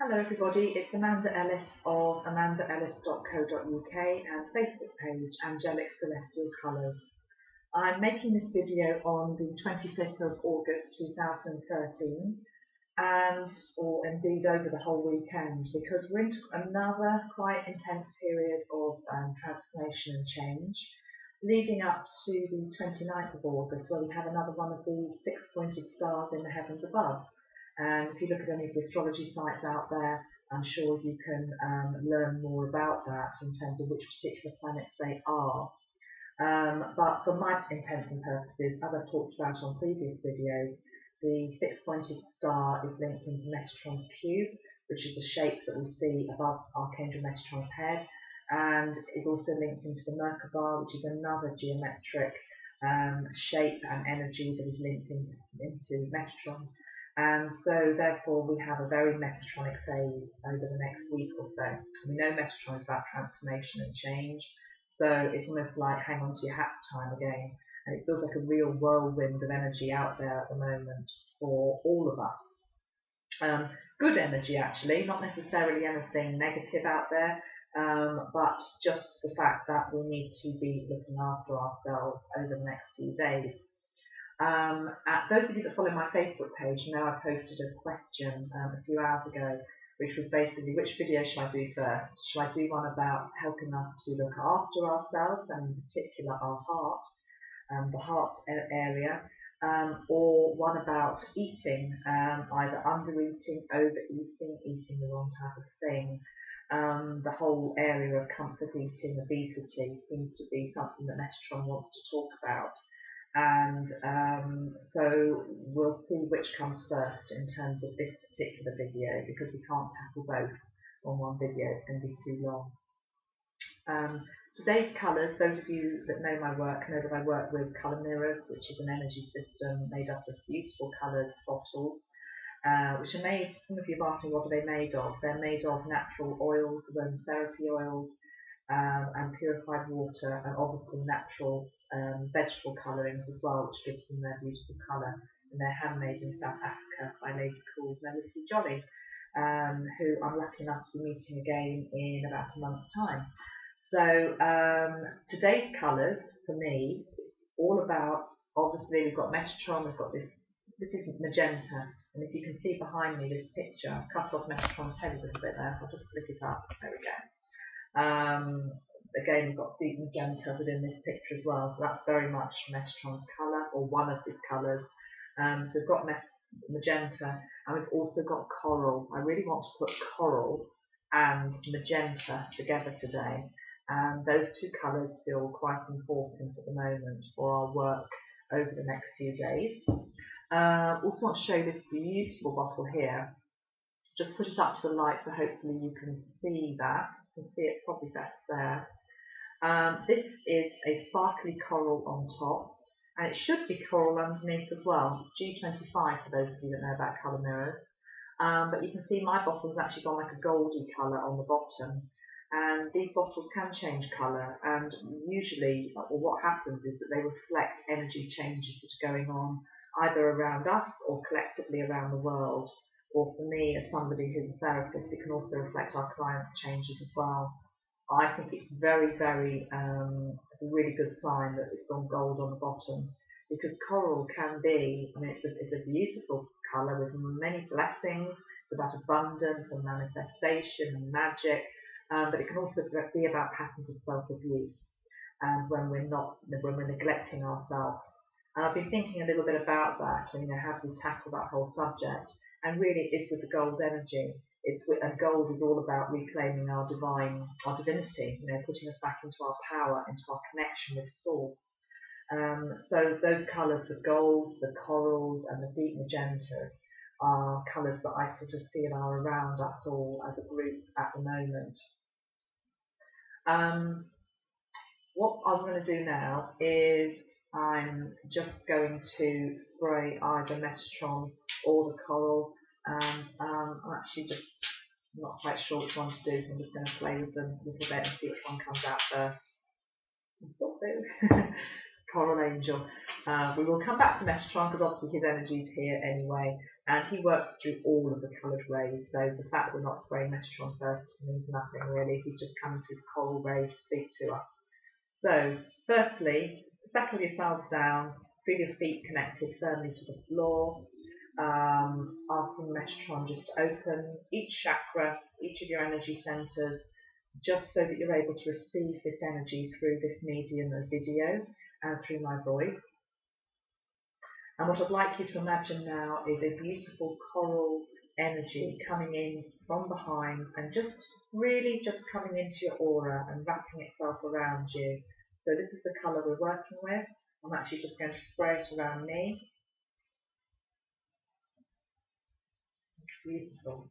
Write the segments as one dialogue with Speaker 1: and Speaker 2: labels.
Speaker 1: Hello everybody, it's Amanda Ellis of amandaellis.co.uk and Facebook page Angelic Celestial Colours. I'm making this video on the 25th of August 2013 or indeed over the whole weekend, because we're into another quite intense period of transformation and change leading up to the 29th of August, where we have another one of these six-pointed stars in the heavens above. And if you look at any of the astrology sites out there, I'm sure you can learn more about that in terms of which particular planets they are. But for my intents and purposes, as I've talked about on previous videos, the six-pointed star is linked into Metatron's cube, which is a shape that we see above Archangel Metatron's head, and is also linked into the Merkaba, which is another geometric shape and energy that is linked into Metatron. And so therefore we have a very Metatronic phase over the next week or so. We know Metatron is about transformation and change, so it's almost like hang on to your hats time again, and it feels like a real whirlwind of energy out there at the moment for all of us. Good energy actually, not necessarily anything negative out there, but just the fact that we need to be looking after ourselves over the next few days. Those of you that follow my Facebook page know I posted a question a few hours ago, which was basically, which video should I do first? Should I do one about helping us to look after ourselves, and in particular our heart, the heart area, or one about eating, either under-eating, overeating, eating the wrong type of thing? The whole area of comfort eating, obesity, seems to be something that Metatron wants to talk about. And so we'll see which comes first in terms of this particular video, because we can't tackle both on one video, it's going to be too long. Today's colours, those of you that know my work know that I work with colour mirrors, which is an energy system made up of beautiful coloured bottles, which are made, some of you have asked me what are they made of. They're made of natural oils, aromatherapy oils, and purified water, and obviously natural vegetable colourings as well, which gives them their beautiful colour. And they're handmade in South Africa by a lady called Melissa Jolly, who I'm lucky enough to be meeting again in about a month's time. So today's colours for me, all about, obviously we've got Metatron, we've got this is magenta, and if you can see behind me this picture, I've cut off Metatron's head a little bit there, so I'll just flick it up, there we go. Again, we've got deep magenta within this picture as well, so that's very much Metatron's colour, or one of his colours. So we've got magenta, and we've also got coral. I really want to put coral and magenta together today, and those two colours feel quite important at the moment for our work over the next few days. Also want to show you this beautiful bottle here. Just put it up to the light so hopefully you can see that. You can see it probably best there. This is a sparkly coral on top, and it should be coral underneath as well. It's G25 for those of you that know about colour mirrors. But you can see my bottle's actually got like a goldy colour on the bottom. And these bottles can change colour, and usually, or what happens is that they reflect energy changes that are going on either around us or collectively around the world. Or for me, as somebody who's a therapist, it can also reflect our clients' changes as well. I think it's very, very, it's a really good sign that it's gone gold on the bottom, because coral can be, I mean, it's a beautiful colour with many blessings. It's about abundance and manifestation and magic, but it can also be about patterns of self-abuse, and when we're neglecting ourselves. And I've been thinking a little bit about that, and how do we tackle that whole subject? And really it is with the gold energy. And gold is all about reclaiming our divinity, putting us back into our power, into our connection with source. So those colours, the golds, the corals and the deep magentas, are colours that I sort of feel are around us all as a group at the moment. What I'm going to do now is I'm just going to spray either Metatron or the coral, and I'm actually just not quite sure which one to do, so I'm just going to play with them a little bit and see which one comes out first. I thought so. Coral Angel. We will come back to Metatron because obviously his energy is here anyway, And he works through all of the coloured rays, so the fact that we're not spraying Metatron first means nothing really. He's just coming through the coral ray to speak to us. So, firstly, settle yourselves down, feel your feet connected firmly to the floor, asking Metatron just to open each chakra, each of your energy centres, just so that you're able to receive this energy through this medium of video and through my voice. And what I'd like you to imagine now is a beautiful coral energy coming in from behind and just really just coming into your aura and wrapping itself around you. So this is the colour we're working with. I'm actually just going to spray it around me. It's beautiful.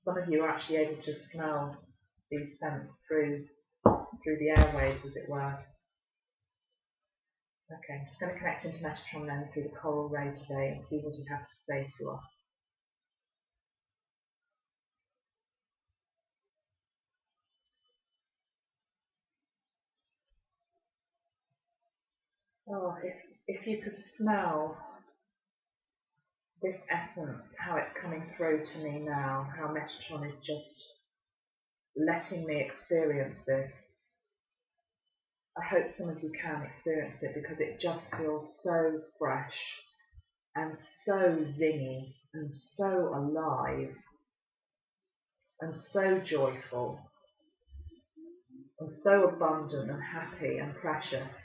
Speaker 1: Some of you are actually able to smell these scents through the airwaves, as it were. Okay, I'm just going to connect into Metatron then through the coral ray today and see what he has to say to us. Oh, if you could smell this essence, how it's coming through to me now, how Metatron is just letting me experience this. I hope some of you can experience it because it just feels so fresh and so zingy and so alive and so joyful and so abundant and happy and precious.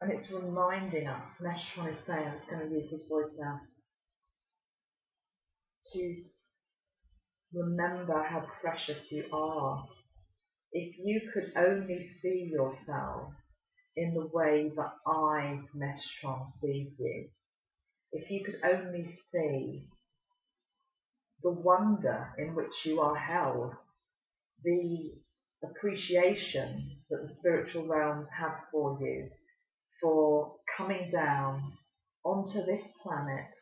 Speaker 1: And it's reminding us, Metatron is saying, I'm just going to use his voice now, to remember how precious you are. If you could only see yourselves in the way that I, Metatron, sees you, if you could only see the wonder in which you are held, the appreciation that the spiritual realms have for you, for coming down onto this planet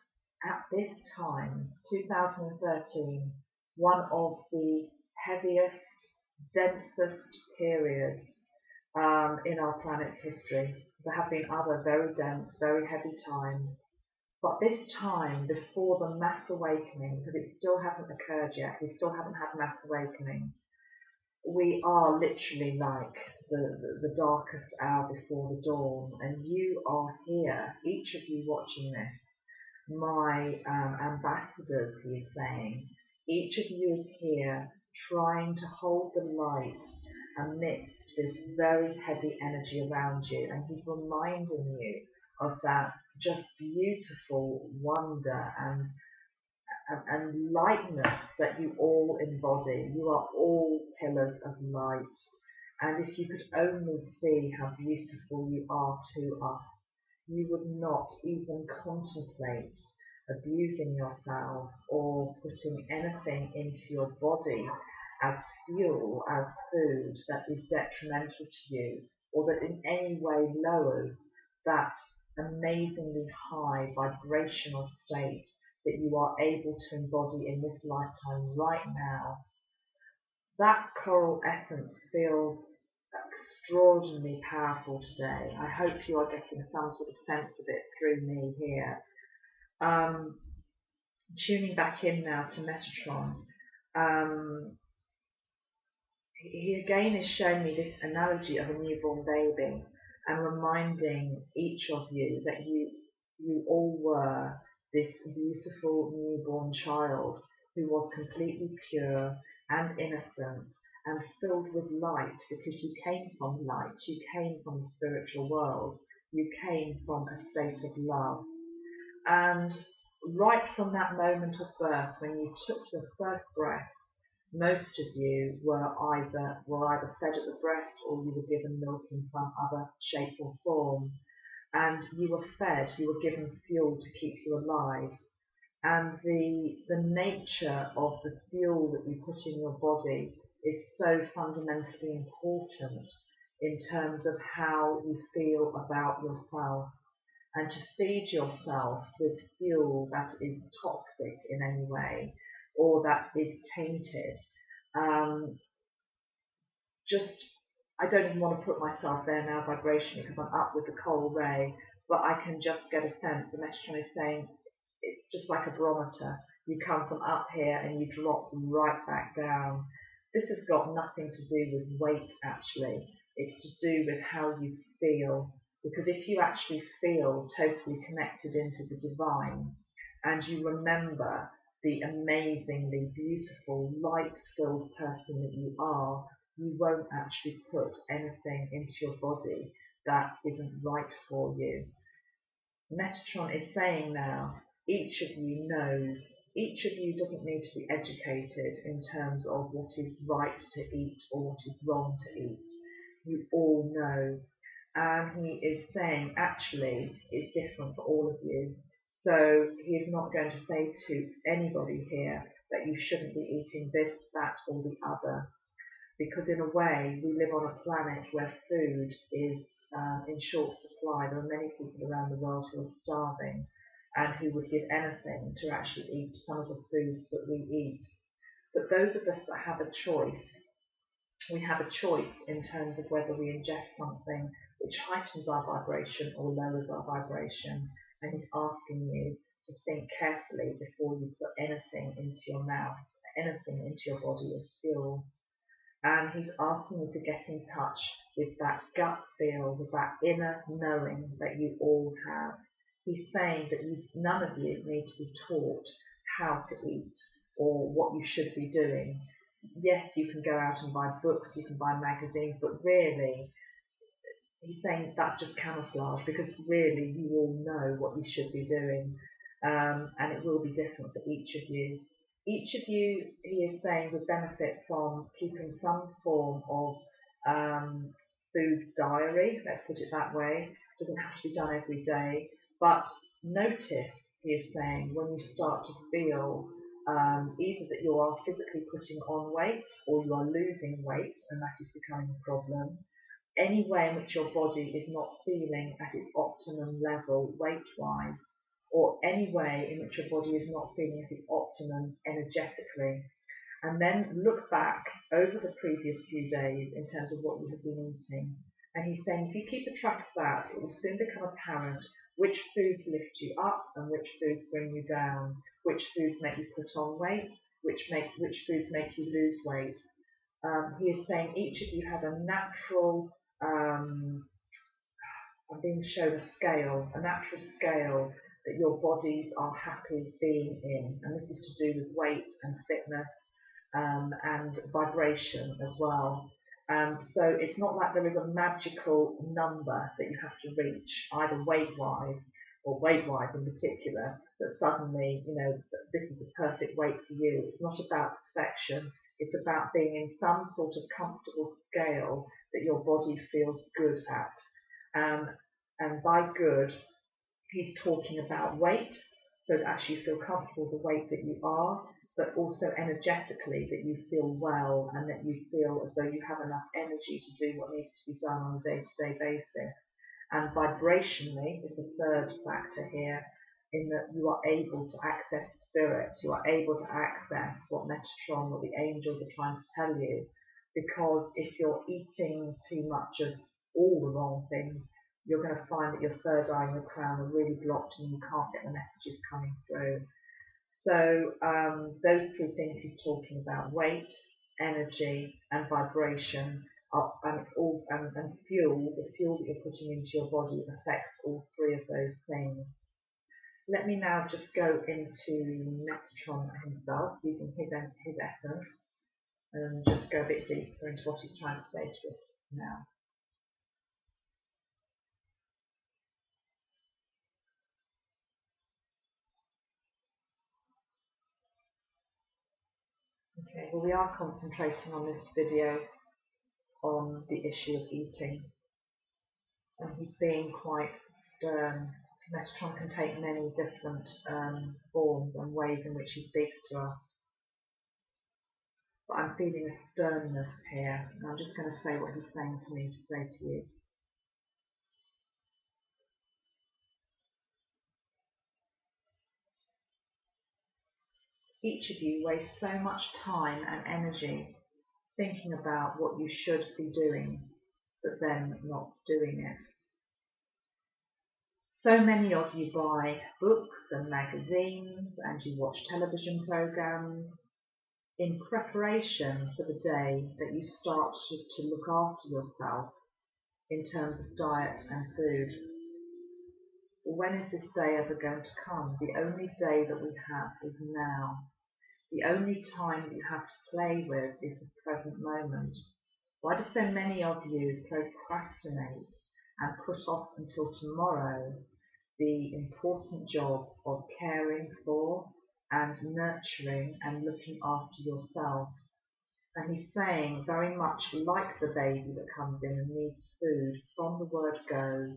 Speaker 1: at this time, 2013, one of the heaviest, densest periods in our planet's history. There have been other very dense, very heavy times, but this time before the mass awakening, because it still hasn't occurred yet, we still haven't had mass awakening, we are literally like the darkest hour before the dawn, and you are here, each of you watching this, my ambassadors, he is saying. Each of you is here trying to hold the light amidst this very heavy energy around you, and he's reminding you of that just beautiful wonder and lightness that you all embody. You are all pillars of light. And if you could only see how beautiful you are to us, you would not even contemplate abusing yourselves or putting anything into your body as fuel, as food that is detrimental to you, or that in any way lowers that amazingly high vibrational state that you are able to embody in this lifetime right now. That coral essence feels extraordinarily powerful today. I hope you are getting some sort of sense of it through me here. Tuning back in now to Metatron, he again is showing me this analogy of a newborn baby and reminding each of you that you all were this beautiful newborn child who was completely pure and innocent and filled with light, because you came from light, you came from the spiritual world, you came from a state of love. And right from that moment of birth, when you took your first breath, most of you were either fed at the breast or you were given milk in some other shape or form. And you were fed, you were given fuel to keep you alive. And the nature of the fuel that you put in your body is so fundamentally important in terms of how you feel about yourself. And to feed yourself with fuel that is toxic in any way, or that is tainted, I don't even want to put myself there now vibrationally because I'm up with the coral ray, but I can just get a sense. The Metatron is saying it's just like a barometer. You come from up here and you drop right back down. This has got nothing to do with weight, actually. It's to do with how you feel. Because if you actually feel totally connected into the divine, and you remember the amazingly beautiful, light-filled person that you are, you won't actually put anything into your body that isn't right for you. Metatron is saying now, each of you knows, each of you doesn't need to be educated in terms of what is right to eat or what is wrong to eat. You all know. And he is saying, actually, it's different for all of you. So he is not going to say to anybody here that you shouldn't be eating this, that, or the other. Because in a way, we live on a planet where food is in short supply. There are many people around the world who are starving and who would give anything to actually eat some of the foods that we eat. But those of us that have a choice, we have a choice in terms of whether we ingest something which heightens our vibration or lowers our vibration. And he's asking you to think carefully before you put anything into your mouth, anything into your body as fuel. And he's asking you to get in touch with that gut feel, with that inner knowing that you all have. He's saying that none of you need to be taught how to eat or what you should be doing. Yes, you can go out and buy books, you can buy magazines, but really, he's saying that's just camouflage, because really you all know what you should be doing, and it will be different for each of you. Each of you, he is saying, would benefit from keeping some form of food diary, let's put it that way. It doesn't have to be done every day, but notice, he is saying, when you start to feel either that you are physically putting on weight or you are losing weight, and that is becoming a problem, any way in which your body is not feeling at its optimum level weight-wise, or any way in which your body is not feeling at its optimum energetically. And then look back over the previous few days in terms of what you have been eating. And he's saying if you keep a track of that, it will soon become apparent which foods lift you up and which foods bring you down, which foods make you put on weight, which foods make you lose weight. He is saying each of you has a natural, I'm being shown a natural scale that your bodies are happy being in. And this is to do with weight and fitness and vibration as well. So it's not like there is a magical number that you have to reach, either weight-wise or weight-wise in particular, that suddenly, this is the perfect weight for you. It's not about perfection. It's about being in some sort of comfortable scale that your body feels good at. And by good, he's talking about weight, so that actually you feel comfortable with the weight that you are, but also energetically that you feel well and that you feel as though you have enough energy to do what needs to be done on a day-to-day basis. And vibrationally is the third factor here, in that you are able to access spirit, you are able to access what Metatron, what the angels are trying to tell you. Because if you're eating too much of all the wrong things, you're going to find that your third eye and your crown are really blocked and you can't get the messages coming through. So those three things he's talking about: weight, energy, and vibration. And it's all and fuel. The fuel that you're putting into your body affects all three of those things. Let me now just go into Metatron himself, using his essence, and just go a bit deeper into what he's trying to say to us now. Okay, well, we are concentrating on this video on the issue of eating, and he's being quite stern. Metatron can take many different forms and ways in which he speaks to us, but I'm feeling a sternness here, and I'm just going to say what he's saying to me to say to you. Each of you wastes so much time and energy thinking about what you should be doing, but then not doing it. So many of you buy books and magazines and you watch television programs in preparation for the day that you start to look after yourself in terms of diet and food. When is this day ever going to come? The only day that we have is now. The only time that you have to play with is the present moment. Why do so many of you procrastinate and put off until tomorrow the important job of caring for and nurturing and looking after yourself? And he's saying, very much like the baby that comes in and needs food, from the word go,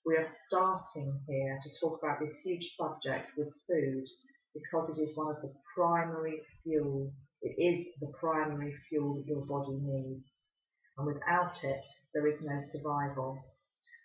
Speaker 1: we are starting here to talk about this huge subject with food, because it is one of the primary fuels. It is the primary fuel that your body needs. And without it, there is no survival.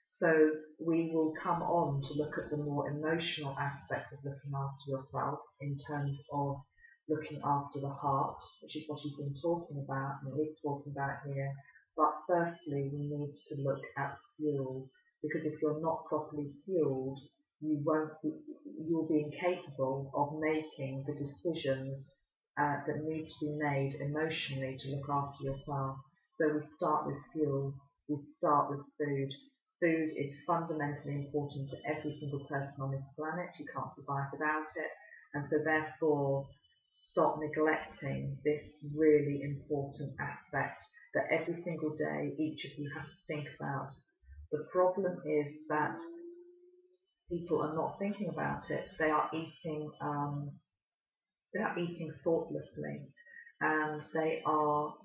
Speaker 1: So we will come on to look at the more emotional aspects of looking after yourself in terms of looking after the heart, which is what he's been talking about and is talking about here. But firstly, we need to look at fuel, because if you're not properly fueled, you'll be incapable of making the decisions that need to be made emotionally to look after yourself. So we start with fuel, we start with food. Food is fundamentally important to every single person on this planet. You can't survive without it. And so therefore, stop neglecting this really important aspect that every single day each of you has to think about. The problem is that people are not thinking about it. They are eating thoughtlessly, and they are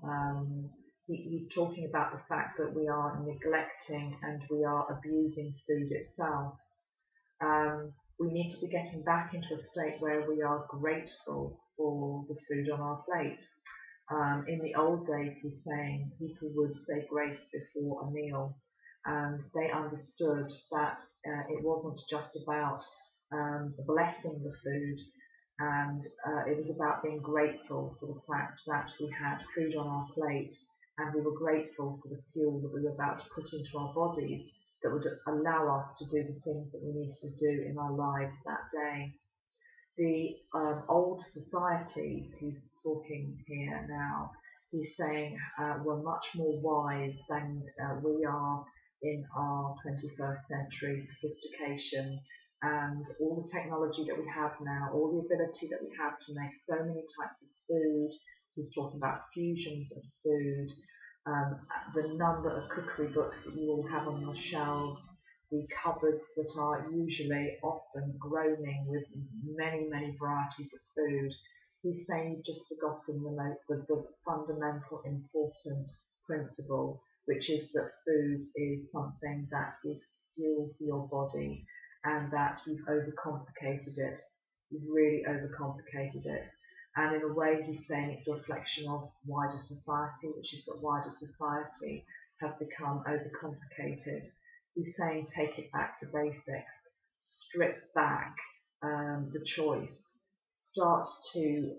Speaker 1: he's talking about the fact that we are neglecting and we are abusing food itself. We need to be getting back into a state where we are grateful for the food on our plate. In the old days, he's saying, people would say grace before a meal, and they understood that it wasn't just about blessing the food, and it was about being grateful for the fact that we had food on our plate, and we were grateful for the fuel that we were about to put into our bodies that would allow us to do the things that we needed to do in our lives that day. The old societies, he's talking here now, he's saying were much more wise than we are in our 21st century sophistication and all the technology that we have now, all the ability that we have to make so many types of food. He's talking about fusions of food, the number of cookery books that you all have on your shelves, the cupboards that are usually often groaning with many, many varieties of food. He's saying you've just forgotten the fundamental important principle, which is that food is something that is fuel for your body, and that you've overcomplicated it. You've really overcomplicated it. And in a way, he's saying it's a reflection of wider society, which is that wider society has become overcomplicated. He's saying take it back to basics, strip back the choice, start to,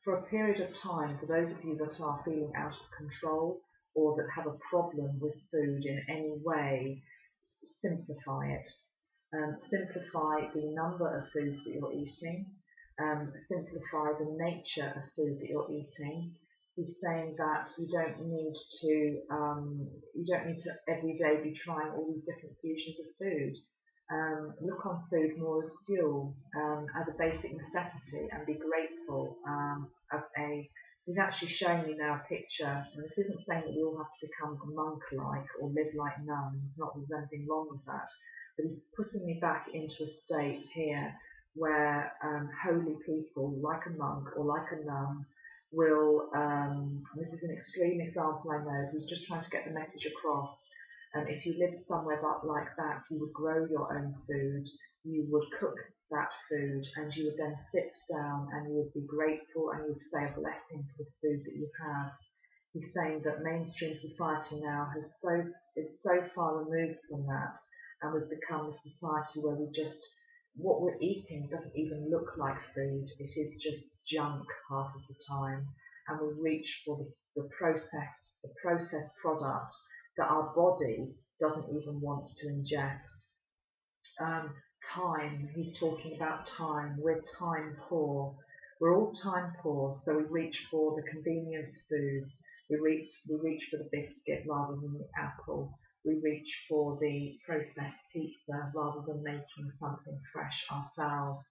Speaker 1: for a period of time, for those of you that are feeling out of control or that have a problem with food in any way, simplify it. Simplify the number of foods that you're eating, simplify the nature of food that you're eating. He's saying that you don't need to every day be trying all these different fusions of food. Look on food more as fuel, as a basic necessity, and be grateful he's actually showing me now a picture, and this isn't saying that we all have to become monk-like or live like nuns, not that there's anything wrong with that, but he's putting me back into a state here where holy people, like a monk or like a nun, will, this is an extreme example I know, who's just trying to get the message across. If you lived somewhere like that, you would grow your own food, you would cook that food, and you would then sit down and you would be grateful and you would say a blessing for the food that you have. He's saying that mainstream society now is so far removed from that, and we've become a society where what we're eating doesn't even look like food. It is just junk half of the time, and we reach for the processed product that our body doesn't even want to ingest. Time, he's talking about time. We're time poor. We're all time poor, so we reach for the convenience foods. We reach for the biscuit rather than the apple. We reach for the processed pizza rather than making something fresh ourselves.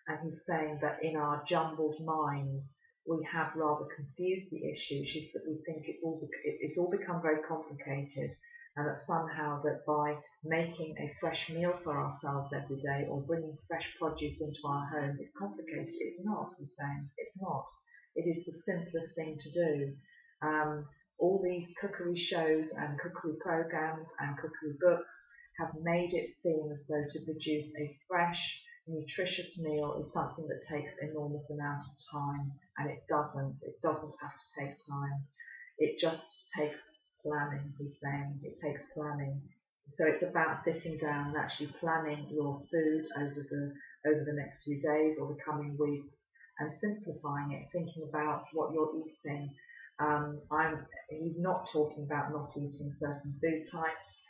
Speaker 1: And he's saying that in our jumbled minds, we have rather confused the issue, which is that we think it's all become very complicated, and that somehow that by making a fresh meal for ourselves every day or bringing fresh produce into our home is complicated. It's not, he's saying. It's not. It is the simplest thing to do. All these cookery shows and cookery programs and cookery books have made it seem as though to produce a fresh, nutritious meal is something that takes enormous amount of time, and it doesn't. It doesn't have to take time. It just takes planning, he's saying. It takes planning. So it's about sitting down and actually planning your food over the next few days or the coming weeks, and simplifying it, thinking about what you're eating. He's not talking about not eating certain food types.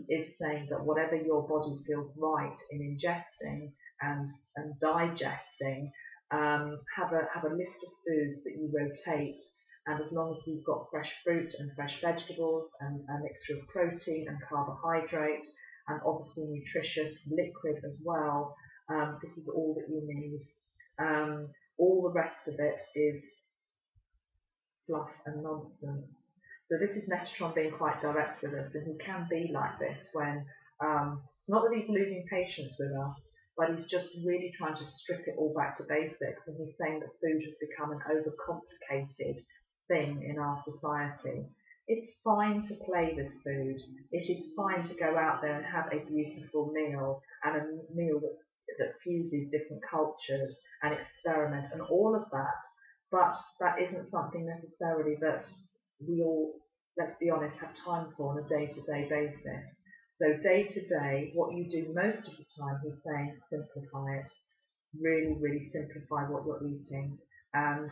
Speaker 1: He is saying that whatever your body feels right in ingesting and digesting, have a list of foods that you rotate. And as long as you've got fresh fruit and fresh vegetables and a mixture of protein and carbohydrate and obviously nutritious liquid as well, this is all that you need. All the rest of it is fluff and nonsense. So this is Metatron being quite direct with us, and he can be like this when it's not that he's losing patience with us, but he's just really trying to strip it all back to basics, and he's saying that food has become an overcomplicated thing in our society. It's fine to play with food. It is fine to go out there and have a beautiful meal, and a meal that fuses different cultures and experiment and all of that. But that isn't something necessarily that we all, let's be honest, have time for on a day-to-day basis. So day to day, what you do most of the time, he's saying, simplify it. Really, really simplify what you're eating. And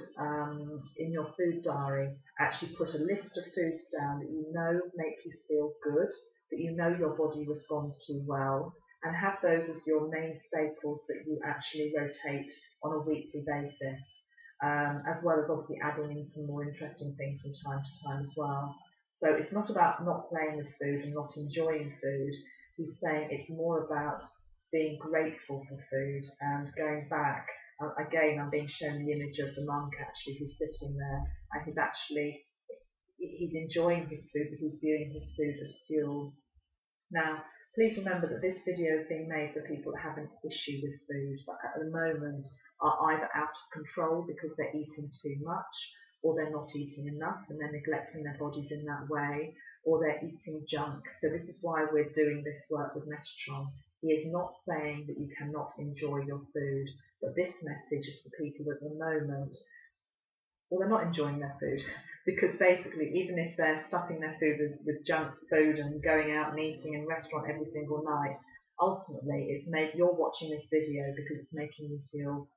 Speaker 1: in your food diary, actually put a list of foods down that you know make you feel good, that you know your body responds to well, and have those as your main staples that you actually rotate on a weekly basis, as well as obviously adding in some more interesting things from time to time as well. So it's not about not playing with food and not enjoying food. He's saying it's more about being grateful for food and going back. Again, I'm being shown the image of the monk actually who's sitting there, and he's enjoying his food, but he's viewing his food as fuel. Now, please remember that this video is being made for people that have an issue with food, but at the moment are either out of control because they're eating too much, or they're not eating enough and they're neglecting their bodies in that way, or they're eating junk. So this is why we're doing this work with Metatron. He is not saying that you cannot enjoy your food, but this message is for people at the moment, well, they're not enjoying their food, because basically, even if they're stuffing their food with junk food and going out and eating in a restaurant every single night, ultimately you're watching this video because it's making you feel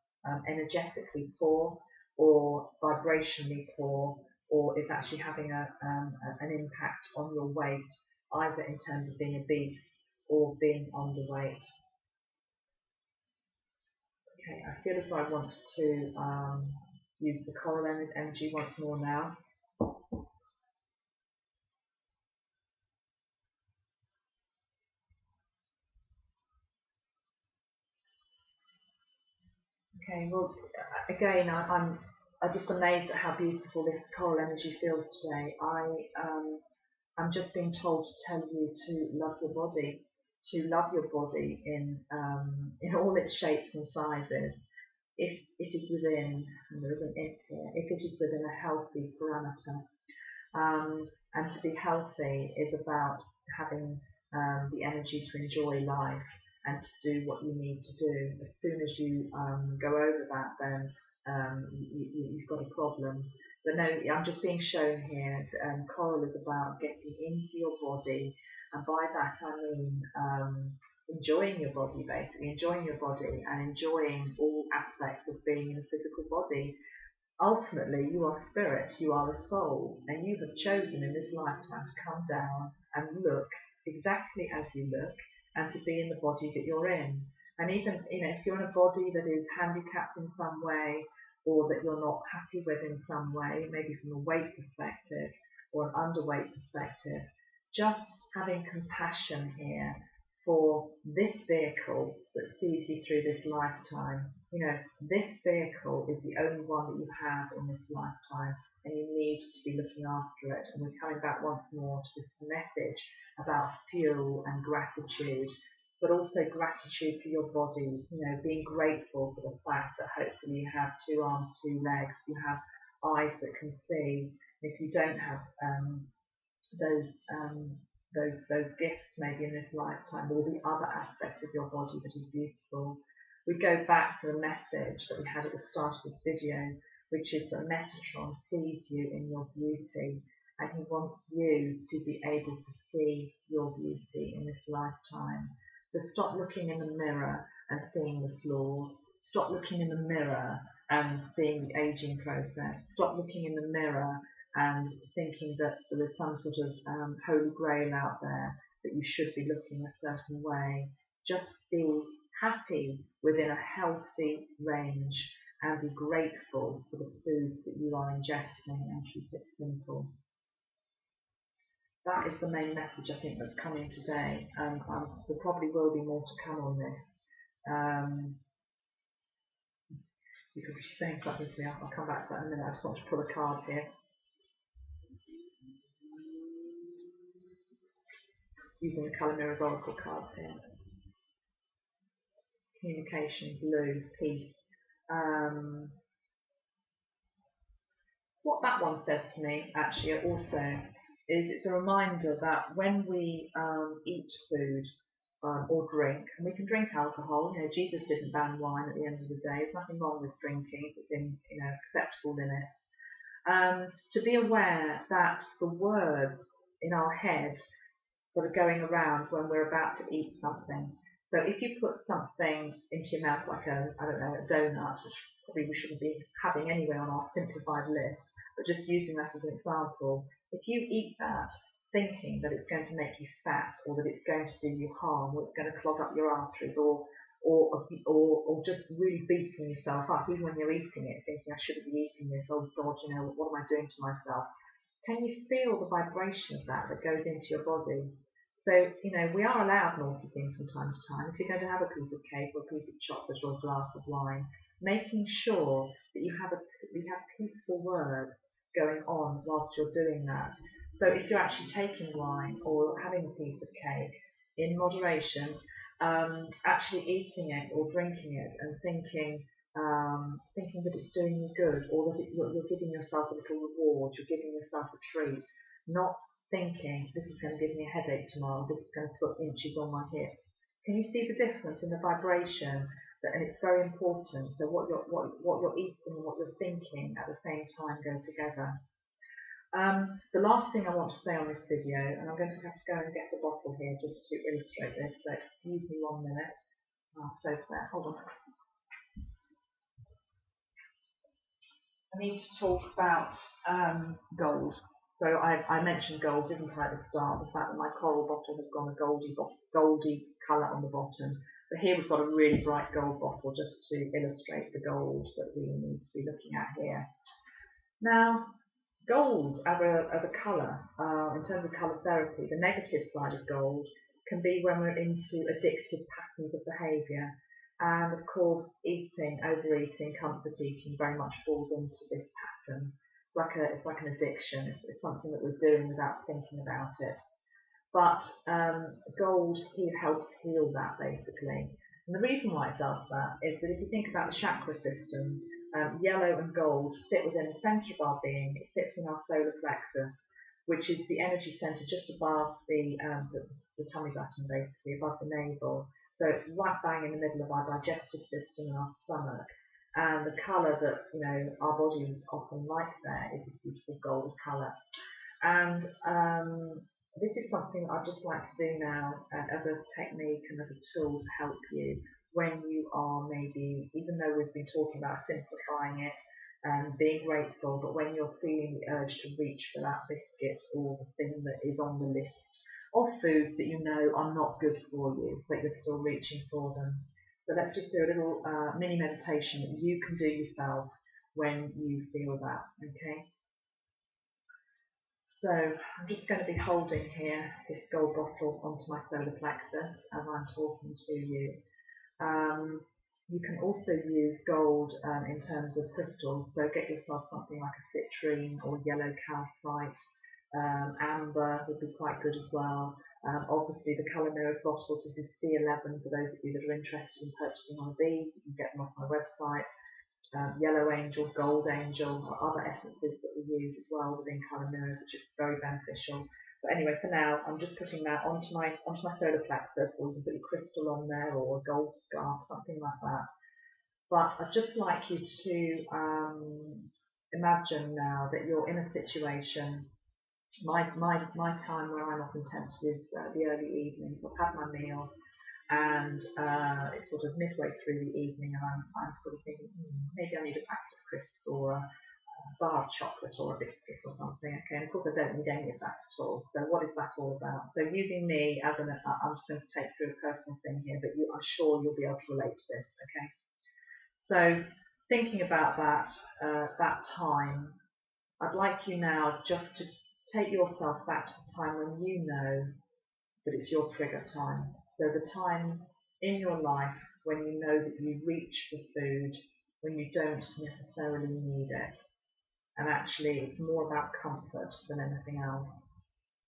Speaker 1: energetically poor or vibrationally poor, or it's actually having an impact on your weight, either in terms of being obese or being underweight. Okay, I feel as though I want to use the coral energy once more now. Okay, well, again, I'm just amazed at how beautiful this coral energy feels today. I'm just being told to tell you to love your body, in all its shapes and sizes. If it is within, and there is an if here, if it is within a healthy parameter. And to be healthy is about having the energy to enjoy life and to do what you need to do. As soon as you go over that, then you've got a problem. But no, I'm just being shown here, coral is about getting into your body, and by that I mean enjoying your body, basically, enjoying your body and enjoying all aspects of being in a physical body. Ultimately, you are spirit, you are a soul, and you have chosen in this lifetime to come down and look exactly as you look and to be in the body that you're in. And even, if you're in a body that is handicapped in some way, or that you're not happy with in some way, maybe from a weight perspective or an underweight perspective, just having compassion here for this vehicle that sees you through this lifetime. This vehicle is the only one that you have in this lifetime, and you need to be looking after it. And we're coming back once more to this message about fuel and gratitude, but also gratitude for your bodies, being grateful for the fact that hopefully you have 2 arms, 2 legs, you have eyes that can see. If you don't have those gifts maybe in this lifetime, there will be other aspects of your body that is beautiful. We go back to the message that we had at the start of this video, which is that Metatron sees you in your beauty, and he wants you to be able to see your beauty in this lifetime. So stop looking in the mirror and seeing the flaws. Stop looking in the mirror and seeing the aging process. Stop looking in the mirror and thinking that there is some sort of holy grail out there that you should be looking a certain way. Just be happy within a healthy range and be grateful for the foods that you are ingesting, and keep it simple. That is the main message I think that's coming today. There probably will be more to come on this. He's already saying something to me. I'll come back to that in a minute. I just want to pull a card here. Using the Colour Mirrors Oracle cards here. Communication, blue, peace. What that one says to me actually also is it's a reminder that when we eat food or drink, and we can drink alcohol, Jesus didn't ban wine at the end of the day. There's nothing wrong with drinking if it's in acceptable limits. To be aware that the words in our head that are going around when we're about to eat something. So if you put something into your mouth like a donut, which probably we shouldn't be having anyway on our simplified list, but just using that as an example, if you eat that thinking that it's going to make you fat, or that it's going to do you harm, or it's going to clog up your arteries, or just really beating yourself up, even when you're eating it, thinking I shouldn't be eating this, oh God, what am I doing to myself? Can you feel the vibration of that goes into your body? So, we are allowed naughty things from time to time. If you're going to have a piece of cake or a piece of chocolate or a glass of wine, making sure that you have peaceful words going on whilst you're doing that. So if you're actually taking wine or having a piece of cake in moderation, actually eating it or drinking it and thinking that it's doing you good, or that you're giving yourself a little reward, you're giving yourself a treat, not thinking this is going to give me a headache tomorrow, this is going to put inches on my hips. Can you see the difference in the vibration? And it's very important. So what you're eating and what you're thinking at the same time go together. The last thing I want to say on this video, and I'm going to have to go and get a bottle here just to illustrate this, so excuse me 1 minute. It's over there, hold on. I need to talk about gold. So I mentioned gold, didn't I, at the start, the fact that my coral bottle has got a goldy colour on the bottom. But here we've got a really bright gold bottle just to illustrate the gold that we need to be looking at here. Now, gold as a colour, in terms of colour therapy, the negative side of gold can be when we're into addictive patterns of behaviour. And of course, overeating, comfort eating very much falls into this pattern. It's like an addiction. It's something that we're doing without thinking about it. But gold helps heal that, basically. And the reason why it does that is that if you think about the chakra system, yellow and gold sit within the centre of our being. It sits in our solar plexus, which is the energy centre just above the tummy button, basically, above the navel. So it's right bang in the middle of our digestive system and our stomach. And the colour that our bodies often like there is this beautiful gold colour. And this is something I'd just like to do now as a technique and as a tool to help you when you are maybe, even though we've been talking about simplifying it and being grateful, but when you're feeling the urge to reach for that biscuit or the thing that is on the list of foods that you know are not good for you, but you're still reaching for them. So let's just do a little mini meditation that you can do yourself when you feel that, okay? So I'm just going to be holding here this gold bottle onto my solar plexus as I'm talking to you. You can also use gold in terms of crystals, so get yourself something like a citrine or yellow calcite. Amber would be quite good as well. Obviously the colour mirrors bottles, this is C11 for those of you that are interested in purchasing one of these. You can get them off my website. Yellow angel, gold angel, or other essences that we use as well within colour mirrors, which are very beneficial. But anyway, for now, I'm just putting that onto my solar plexus, or you can put a crystal on there, or a gold scarf, something like that. But I'd just like you to imagine now that you're in a situation. My time where I'm often tempted is the early evening, so I've had my meal, and it's sort of midway through the evening, and I'm sort of thinking, maybe I need a packet of crisps or a bar of chocolate or a biscuit or something. Okay, and of course I don't need any of that at all. So what is that all about? So using me as I'm just going to take through a personal thing here, but I'm sure you'll be able to relate to this. Okay, so thinking about that time, I'd like you now just to take yourself back to the time when you know that it's your trigger time. So the time in your life when you know that you reach for food when you don't necessarily need it. And actually it's more about comfort than anything else.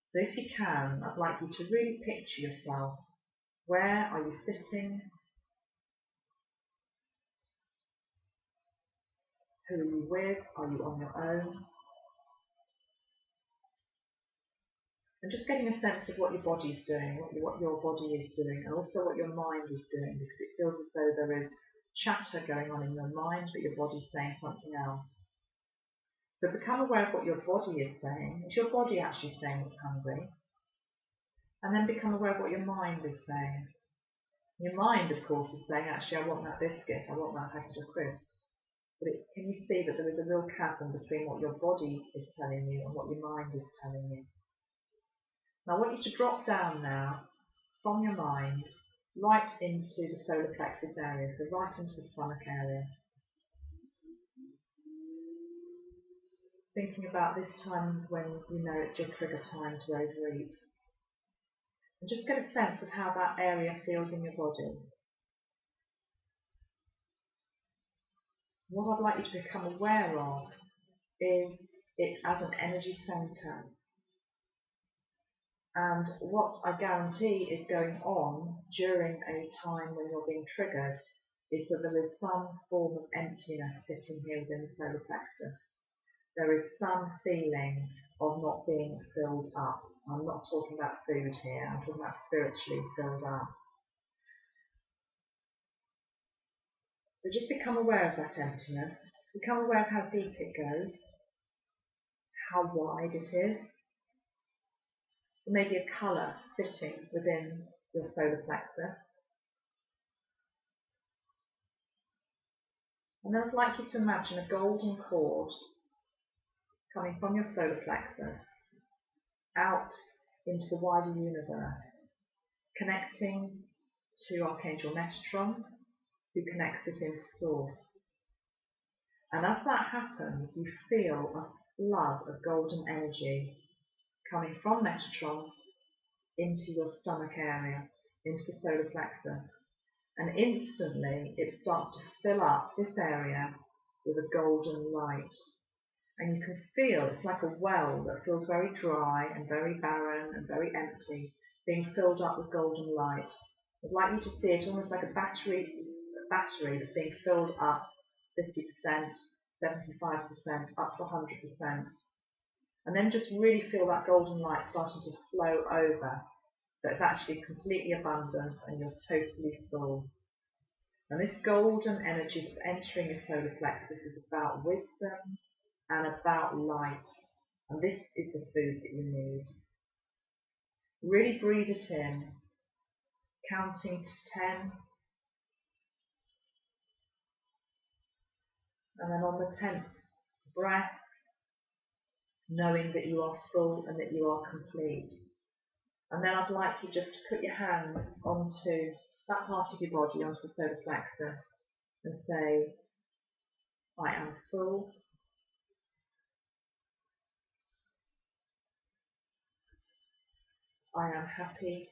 Speaker 1: So if you can, I'd like you to really picture yourself. Where are you sitting? Who are you with? Are you on your own? And just getting a sense of what your body's doing, what your body is doing, and also what your mind is doing, because it feels as though there is chatter going on in your mind, but your body's saying something else. So become aware of what your body is saying. Is your body actually saying it's hungry? And then become aware of what your mind is saying. Your mind, of course, is saying, actually, I want that biscuit, I want that packet of crisps. But can you see that there is a real chasm between what your body is telling you and what your mind is telling you? Now I want you to drop down now from your mind right into the solar plexus area, so right into the stomach area. Thinking about this time when you know it's your trigger time to overeat. And just get a sense of how that area feels in your body. What I'd like you to become aware of is it as an energy centre. And what I guarantee is going on during a time when you're being triggered is that there is some form of emptiness sitting here within the solar plexus. There is some feeling of not being filled up. I'm not talking about food here, I'm talking about spiritually filled up. So just become aware of that emptiness. Become aware of how deep it goes, how wide it is. There may be a colour sitting within your solar plexus. And then I'd like you to imagine a golden cord coming from your solar plexus out into the wider universe, connecting to Archangel Metatron, who connects it into Source. And as that happens, you feel a flood of golden energy coming from Metatron into your stomach area, into the solar plexus. And instantly it starts to fill up this area with a golden light. And you can feel it's like a well that feels very dry and very barren and very empty, being filled up with golden light. I'd like you to see it almost like a battery that's being filled up 50%, 75%, up to 100%. And then just really feel that golden light starting to flow over. So it's actually completely abundant and you're totally full. And this golden energy that's entering your solar plexus is about wisdom and about light. And this is the food that you need. Really breathe it in, counting to 10. And then on the 10th breath, knowing that you are full and that you are complete. And then I'd like you just to put your hands onto that part of your body, onto the solar plexus, and say, I am full, I am happy,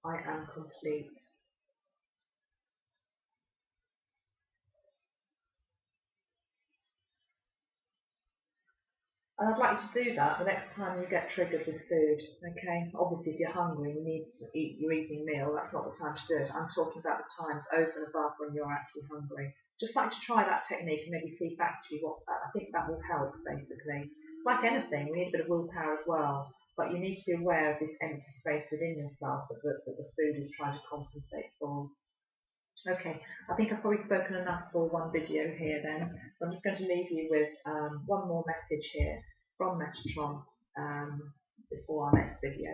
Speaker 1: I am complete. And I'd like you to do that the next time you get triggered with food, okay? Obviously, if you're hungry and you need to eat your evening meal, that's not the time to do it. I'm talking about the times over and above when you're actually hungry. Just like to try that technique and maybe feed back to you what I think that will help, basically. It's like anything, we need a bit of willpower as well, but you need to be aware of this empty space within yourself that the food is trying to compensate for. Okay, I think I've probably spoken enough for one video here then, so I'm just going to leave you with one more message here from Metatron before our next video.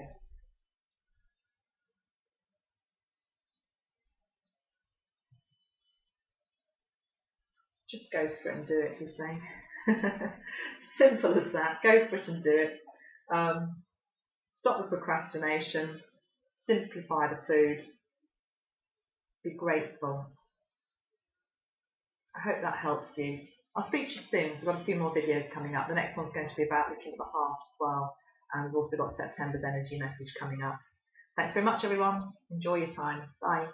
Speaker 1: Just go for it and do it, he's saying. Simple as that, go for it and do it. Stop the procrastination, simplify the food, be grateful. I hope that helps you. I'll speak to you soon, so I've got a few more videos coming up. The next one's going to be about looking at the heart as well, and we've also got September's energy message coming up. Thanks very much, everyone. Enjoy your time. Bye.